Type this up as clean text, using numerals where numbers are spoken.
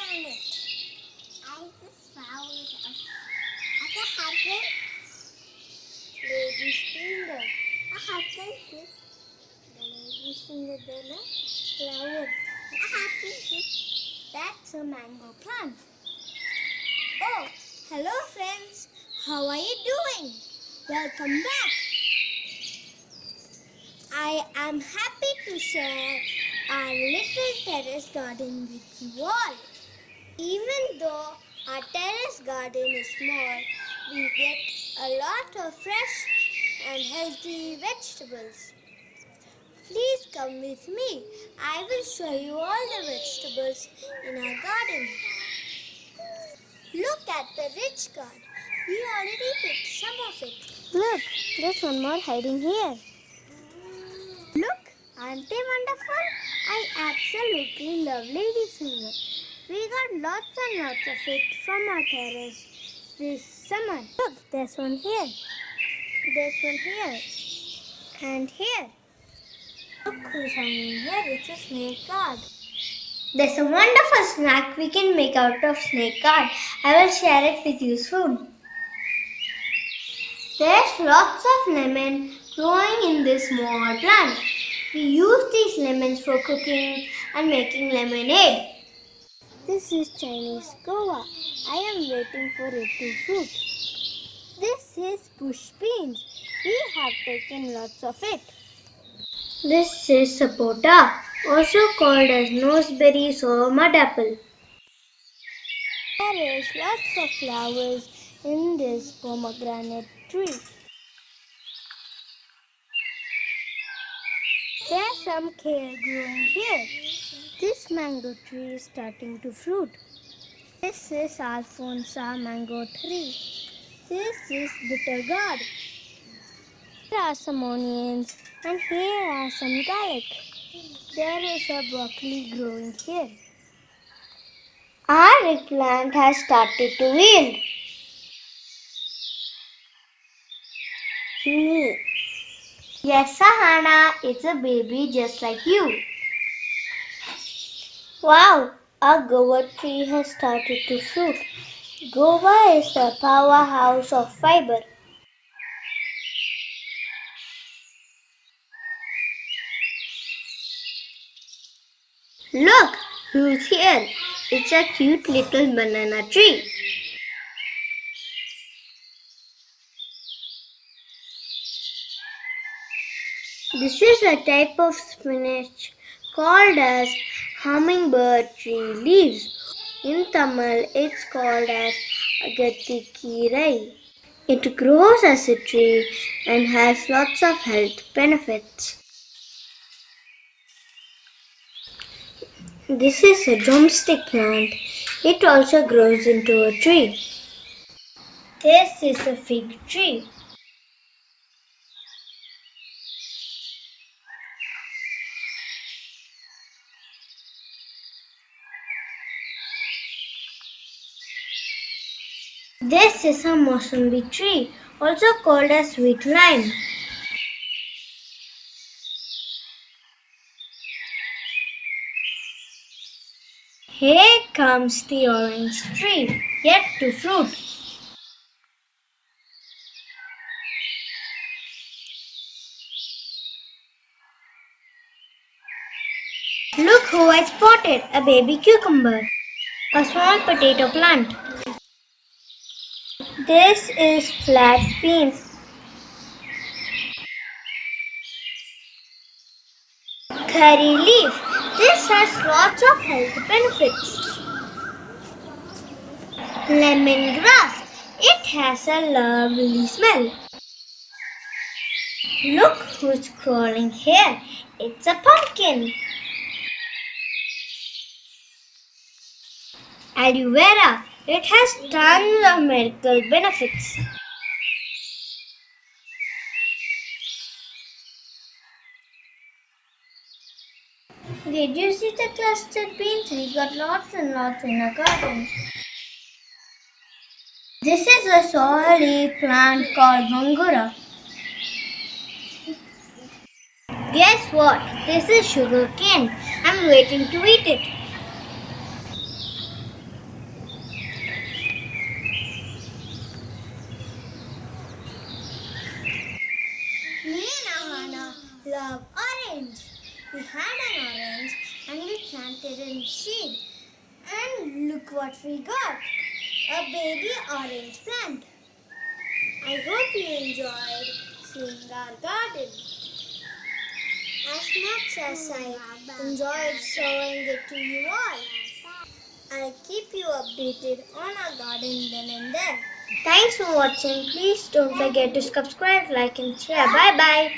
planet. I just found at a husband, lady singer. A husband is the lady singer, then a flower. A husband is that's a mango plant. Oh, hello friends. How are you doing? Welcome back. I am happy to share our little terrace garden with you all. Even though our terrace garden is small, we get a lot of fresh and healthy vegetables. Please come with me. I will show you all the vegetables in our garden. Look at the rich gourd. We already picked some of it. Look, there's one more hiding here. Look, aren't they wonderful? I absolutely love ladyfinger. We got lots and lots of it from our terrace this summer. Look, there's one here. There's one here. And here. Look who's hanging here. It's a snake guard. There's a wonderful snack we can make out of snake guard. I will share it with you soon. There's lots of lemon growing in this small plant. We use these lemons for cooking and making lemonade. This is Chinese guava. I am waiting for it to fruit. This is bush beans. We have taken lots of it. This is sapota, also called as noseberries or mud apple. There is lots of flowers in this pomegranate tree. There's some kale growing here. This mango tree is starting to fruit. This is Alfonsa mango tree. This is bitter gourd. Here are some onions and here are some garlic. There is a broccoli growing here. Our eggplant has started to yield. Me. Yes, Sahana, it's a baby just like you. Wow, our guava tree has started to fruit. Guava is the powerhouse of fiber. Look, who's here? It's a cute little banana tree. This is a type of spinach called as hummingbird tree leaves. In Tamil, it's called as agatikirai. It grows as a tree and has lots of health benefits. This is a drumstick plant. It also grows into a tree. This is a fig tree. This is a Mossambi tree, also called as sweet lime. Here comes the orange tree, yet to fruit. Look who I spotted, a baby cucumber, a small potato plant. This is flat beans. Curry leaf. This has lots of health benefits. Lemongrass. It has a lovely smell. Look who's crawling here. It's a pumpkin. Aloe vera. It has tons of medical benefits. Did you see the clustered beans? We got lots and lots in our garden. This is a sour-leaf plant called bangura. Guess what? This is sugar cane. I'm waiting to eat it. Hana love orange. We had an orange and we planted in seed. And look what we got. A baby orange plant. I hope you enjoyed seeing our garden as much as I enjoyed showing it to you all. I'll keep you updated on our garden then and there. Thanks for watching. Please don't forget to subscribe, like and share. Bye bye.